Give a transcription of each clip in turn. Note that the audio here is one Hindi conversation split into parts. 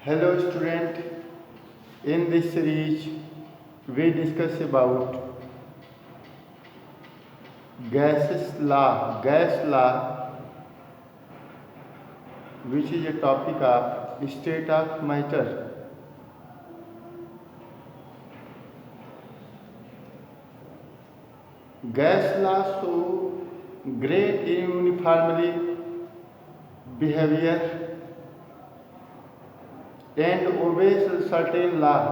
Hello student, in this series we discuss about gas law which is a topic of state of matter. Gas law show great uniformly behavior and obeys a certain law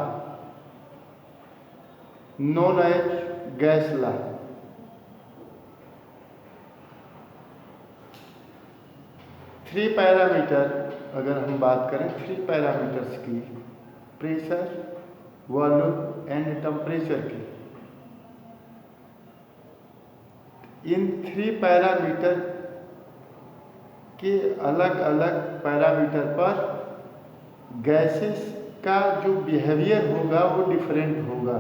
known as gas law. Three parameter अगर हम बात करें थ्री पैरामीटर्स की, प्रेशर, वॉल्यूम एंड टेम्परेचर की, इन थ्री पैरामीटर के अलग अलग पैरामीटर पर गैसेस का जो बिहेवियर होगा वो डिफरेंट होगा।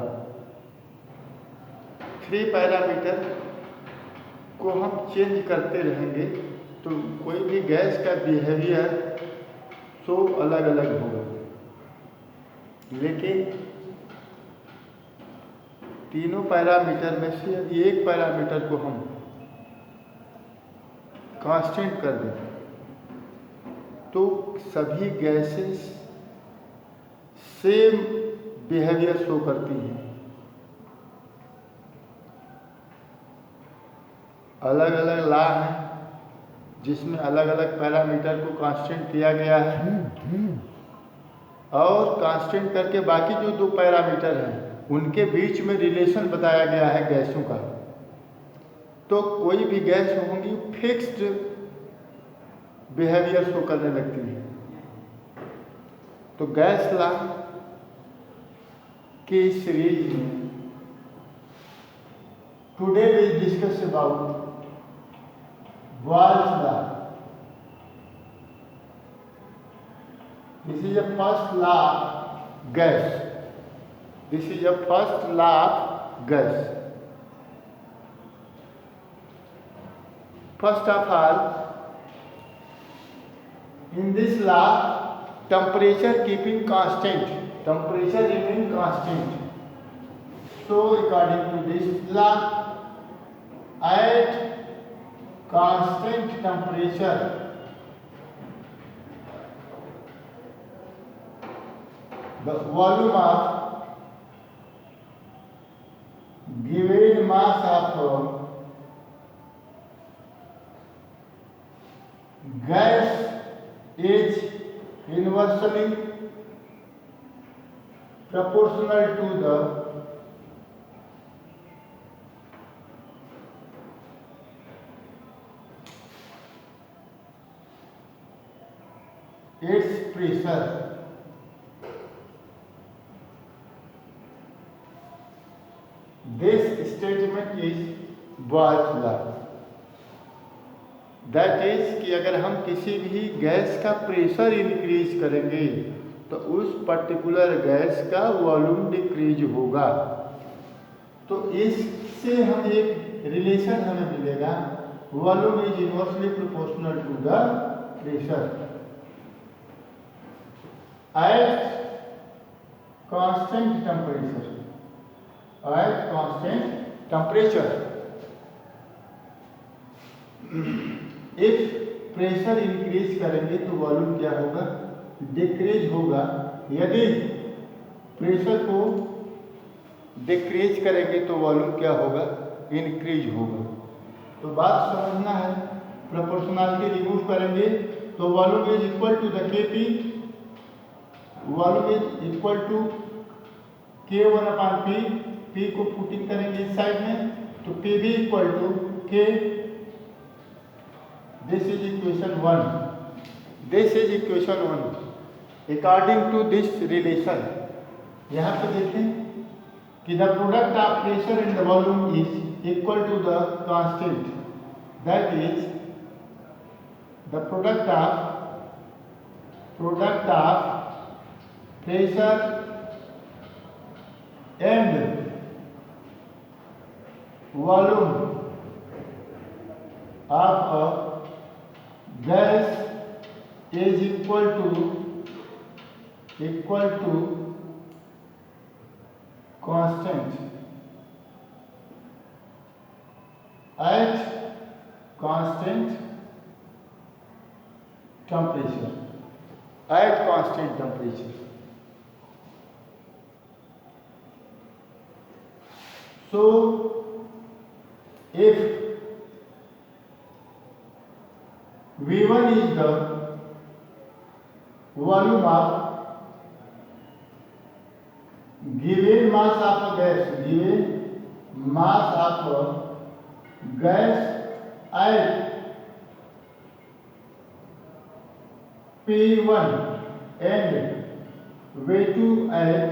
थ्री पैरामीटर को हम चेंज करते रहेंगे तो कोई भी गैस का बिहेवियर तो अलग अलग होगा, लेकिन तीनों पैरामीटर में से यदि एक पैरामीटर को हम कांस्टेंट कर दें तो सभी गैसेस सेम बिहेवियर शो करती हैं। अलग अलग लॉ हैं जिसमें अलग अलग पैरामीटर को कांस्टेंट किया गया है और कांस्टेंट करके बाकी जो दो पैरामीटर हैं उनके बीच में रिलेशन बताया गया है गैसों का। तो कोई भी गैस होंगी फिक्स्ड बिहेवियर शो करने लगती है। तो गैस लॉ की सीरीज में today we discuss about Boyle's law. This is a first law of gas. This is a first law of gas. First of all, in this law, temperature keeping constant. Temperature remain constant. So, according to this law, at constant temperature the volume of given mass of gas is inversely proportional to the its pressure. This statement is Boyle's law. That is कि अगर हम किसी भी गैस का प्रेशर इंक्रीज करेंगे तो उस पर्टिकुलर गैस का वॉल्यूम डिक्रीज होगा। तो इससे हम एक रिलेशन हमें मिलेगा, volume is inversely proportional to the pressure at constant temperature. At constant temperature, if pressure increase करेंगे तो वॉल्यूम क्या होगा, डिक्रीज होगा। यदि प्रेशर को डिक्रीज करेंगे तो वॉल्यूम क्या होगा, इंक्रीज होगा। तो बात समझना है, प्रोपोर्शनलिटी रिमूव करेंगे तो volume is equal to the Kp, volume is equal to K1 upon P, P को पुटिंग करेंगे इस साइड में तो Pv equal to K। This is equation 1। This is equation 1 according to this relation. यहाँ पे देखें कि the product of pressure and the volume is equal to the constant, that is the product of pressure and volume of a gas is equal to equal to constant at constant temperature. At constant temperature. So if V1 is the volume of given mass of gas, at P1 and V2 at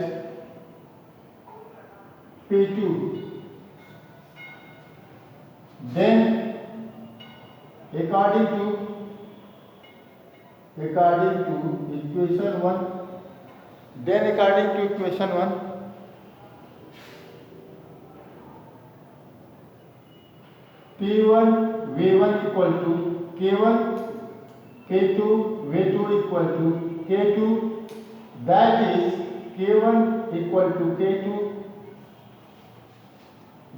P2, then according to equation 1, P1 V1 equal to K1, K2 V2 equal to K2, that is K1 equal to K2.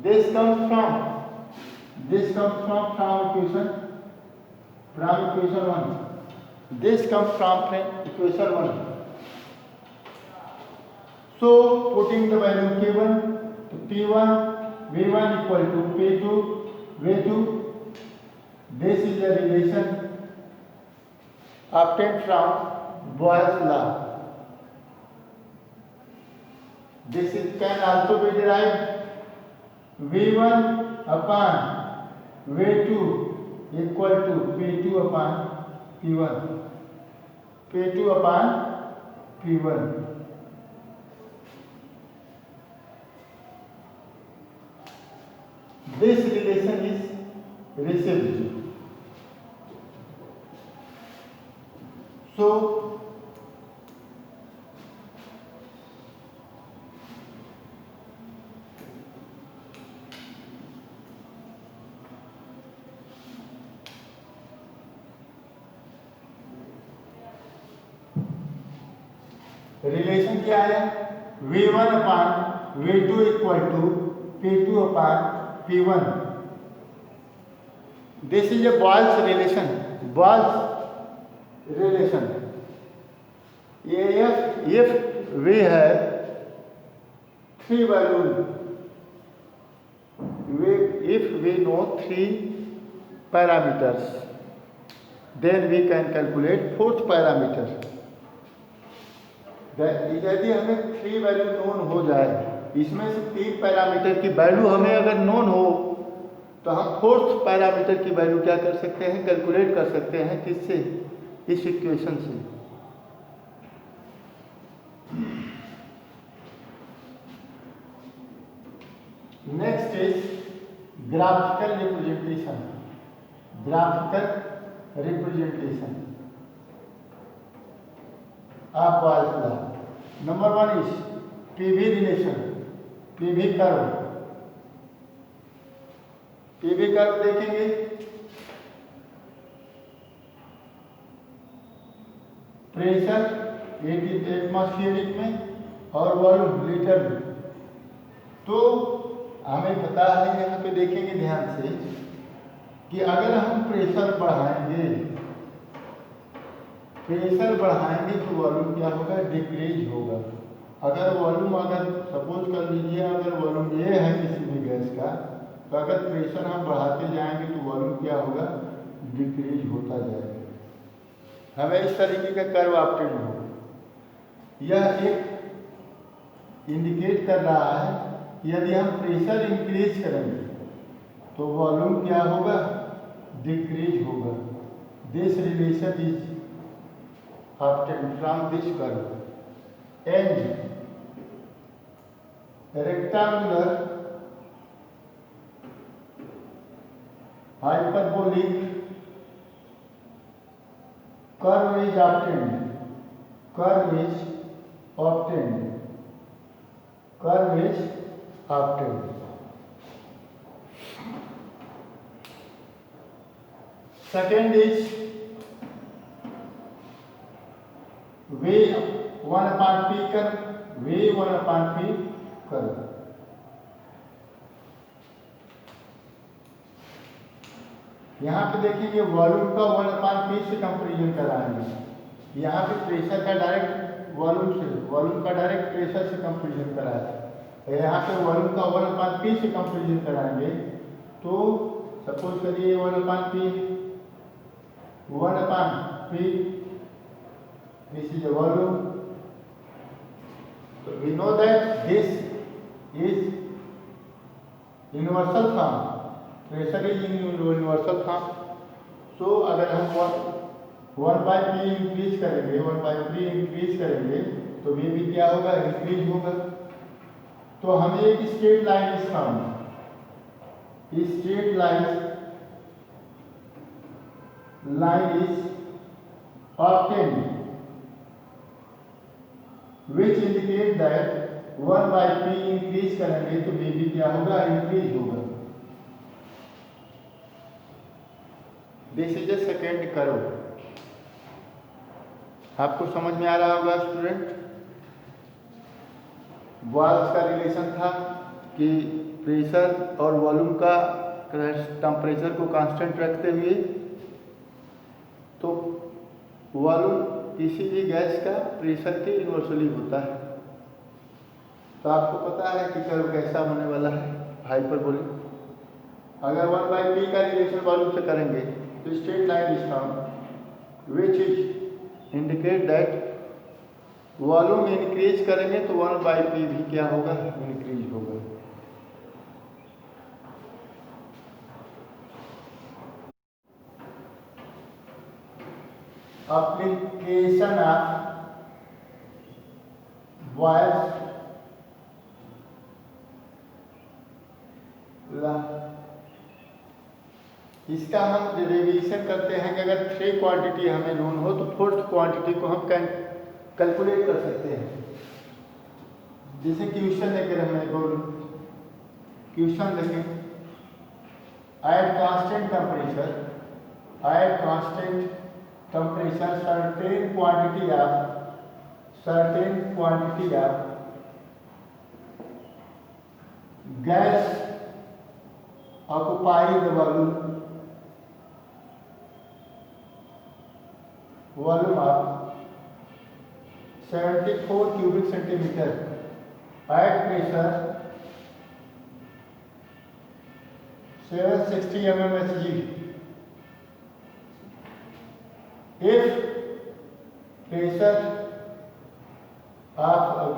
This comes from equation 1. This comes from equation 1. So putting the value K1 to P1 V1 equal to P2 V2. This is a relation obtained from Boyle's law. This can also be derived V1 upon V2 equal to P2 upon P1. P2 upon P1. This relation is received. So relation क्या है? V1 upon V2 equal to P2 upon P1. This is a Boyle's relation. If we have three values, if we know three parameters, then we can calculate fourth parameter. यदि हमें थ्री वैल्यू नोन हो जाए, इसमें से तीन पैरामीटर की वैल्यू हमें अगर नोन हो तो हम फोर्थ पैरामीटर की वैल्यू क्या कर सकते हैं? कैलकुलेट कर सकते हैं. किससे? इस इक्वेशन से. Next is graphical representation. of Boyle's law. Number 1 is PV relation. PV curve देखेंगे. प्रेशर एटमॉस्फेरिक में और वॉल्यूम लीटर में. तो हमें पता है, यहाँ पे देखेंगे ध्यान से कि अगर हम प्रेशर बढ़ाएंगे तो वॉल्यूम क्या होगा? डिक्रीज होगा. अगर सपोज कर लीजिए, अगर वॉल्यूम ये है किसी भी गैस का, तो अगर प्रेशर हम बढ़ाते जाएंगे तो वॉल्यूम क्या होगा? डिक्रीज होता जाएगा. हमें इस तरीके का कर्व ऑब्टेन होगा. यह एक इंडिकेट कर रहा है यदि हम प्रेशर इंक्रीज करेंगे तो वॉल्यूम क्या होगा? डिक्रीज होगा. This relation is obtained from this curve. And rectangular hyperbolic curve is obtained. Second is 1/p कर, V 1/p करो। यहाँ पे देखिए वॉल्यूम का 1/p से कंपेरिजन कराएंगे। यहाँ पे प्रेशर का डायरेक्ट वॉल्यूम का डायरेक्ट प्रेशर से कंपेरिजन कराया। यहाँ पे वॉल्यूम का 1/p से कंपेरिजन कराएंगे। तो सपोज करिए 1/p this is the volume. So we know that this is universal form. Pressure is in universal form. So अगर हम 1/p इंक्रीज करेंगे, 1/p इंक्रीज करेंगे तो ये भी क्या होगा, इंक्रीज होगा। तो हमें एक स्ट्रेट लाइन इस found, straight line is obtained which indicate that 1/p increase करेंगे तो ये भी क्या होगा, इंक्रीज होगा। This is A second curve. आपको समझ में आ रहा होगा स्टूडेंट। वाल्स का रिलेशन था कि प्रेशर और वॉल्यूम का टेम्परेचर को कांस्टेंट रखते हुए तो वॉल्यूम किसी भी गैस का प्रेशर के इन्वर्सली होता है। तो आपको पता है कि कर्व कैसा होने वाला है, हाइपरबोलिक। अगर 1/p का रिलेशन वॉल्यूम से करेंगे तो straight line is found which is indicate that volume increase करेंगे तो 1/p भी क्या होगा, इंक्रीज होगा। Application of Boyle's law। इसका हम डेरिवेशन करते हैं कि अगर 3 क्वांटिटी हमें नोन हो तो 4th क्वांटिटी को हम कैलकुलेट कर सकते हैं। जैसे क्वेश्चन लेकर हमें क्वेश्चन देखें, at constant temperature certain quantity of gas occupy the volume of 74 cubic centimeter at pressure 760 mmHg। If pressure of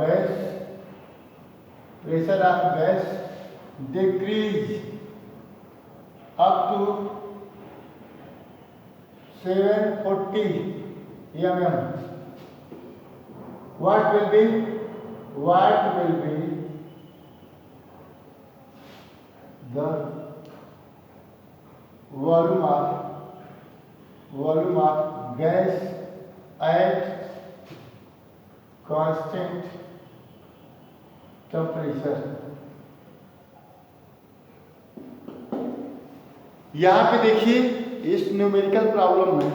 gas decrease up to 740 mm, what will be the volume of gas at constant temperature। यहाँ पे देखिए इस न्यूमेरिकल प्रॉब्लम में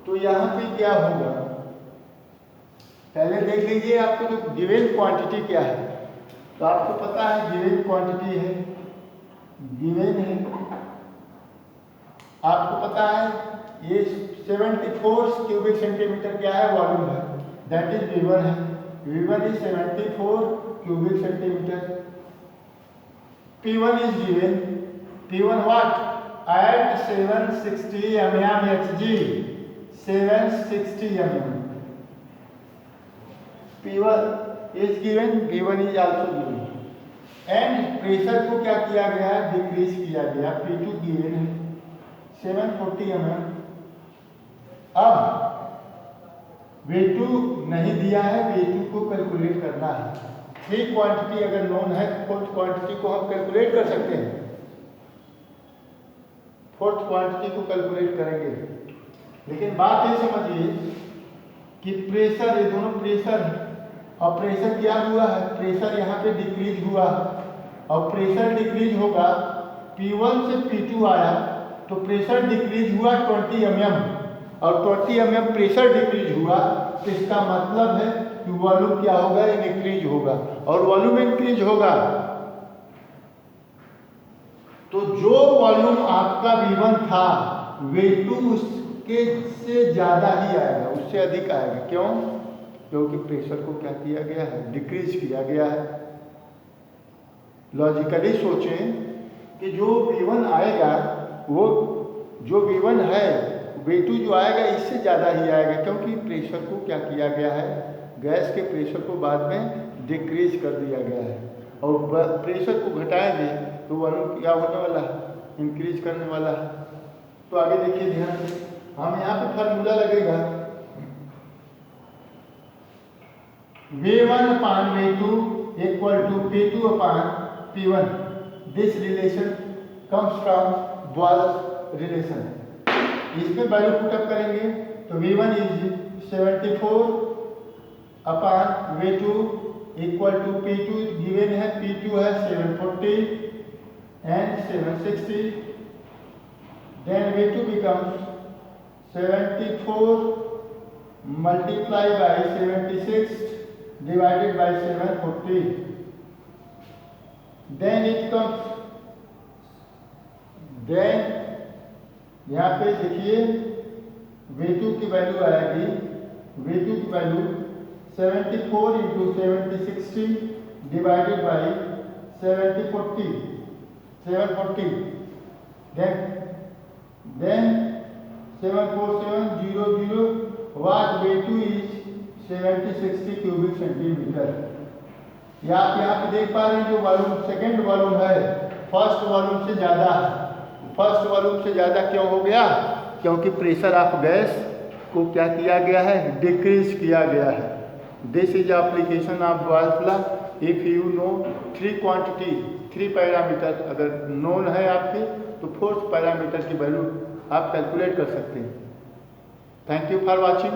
तो यहाँ पे क्या होगा, पहले देख लीजिए आपको जो गिवन क्वांटिटी क्या है। तो आपको पता है गिवन क्वांटिटी है, आपको पता है ये 74 क्यूबिक सेंटीमीटर क्या है, वॉल्यूम है, दैट इज V1 है। V1 is 74 cubic centimetre. P1 is given, P1 what, at 760 mmHg, 760 mm। P1 is given, V1 is also given. And pressure को क्या किया गया, डिक्रीज किया गया। P2 गिवन है 740 mm। अब V2 नहीं दिया है, V2 को कैलकुलेट करना है। 3 क्वांटिटी अगर नोन है तो 4th क्वांटिटी को हम कैलकुलेट कर सकते हैं। 4th क्वांटिटी को कैलकुलेट करेंगे, लेकिन बात ये समझिए कि प्रेशर, ये दोनों प्रेशर है और प्रेशर क्या हुआ है, प्रेशर यहाँ पे डिक्रीज हुआ और प्रेशर डिक्रीज होगा। P1 से P2 आया तो प्रेशर डिक्रीज हुआ 20 mm और 20 mm प्रेशर डिक्रीज हुआ तो इसका मतलब है कि वॉल्यूम क्या होगा, इंक्रीज होगा। और वॉल्यूम इंक्रीज होगा तो जो वॉल्यूम आपका V1 था V2 उसके से ज़्यादा ही आएगा, उससे अधिक आएगा। क्यों? क्योंकि प्रेशर को क्या किया गया है, डिक्रीज किया गया है। लॉजिकली सोचें कि जो V1 आएगा वो जो V1 है V2 जो आएगा इससे ज़्यादा ही आएगा, क्योंकि प्रेशर को क्या किया गया है, गैस के प्रेशर को बाद में डिक्रीज कर दिया गया है। और प्रेशर को घटाएंगे तो वॉल्यूम क्या होने वाला है, इंक्रीज करने वाला है। तो आगे देखिए ध्यान से, हम यहाँ पे फार्मूला लगेगा V1 upon V2 equal to P2 upon P1। This relation comes from Boyle's relation. इसमें वैल्यू पुटअप करेंगे तो V1 is 74 upon V2 equal to P2 given है, P2 है 740 and 760। Then V2 becomes 74 multiplied by 76 divided by 740। then it comes, then यहाँ पे देखिए V2 की वैल्यू आएगी, V2 की value 74 into 7060 divided by 740 then 74700 what V2 is 7060 cubic centimetre. या आप यहाँ पे देख पा रहे हैं जो वॉल्यूम सेकेंड वॉल्यूम है फर्स्ट वॉल्यूम से ज़्यादा है। फर्स्ट वॉल्यूम से ज़्यादा क्यों हो गया? क्योंकि प्रेशर ऑफ गैस को क्या किया गया है, डिक्रीज किया गया है। This is application of Boyle's law. If you know 3 quantity 3 parameter अगर नोन है आपके तो 4th पैरामीटर की वैल्यू आप कैलकुलेट कर सकते हैं। Thank you for watching.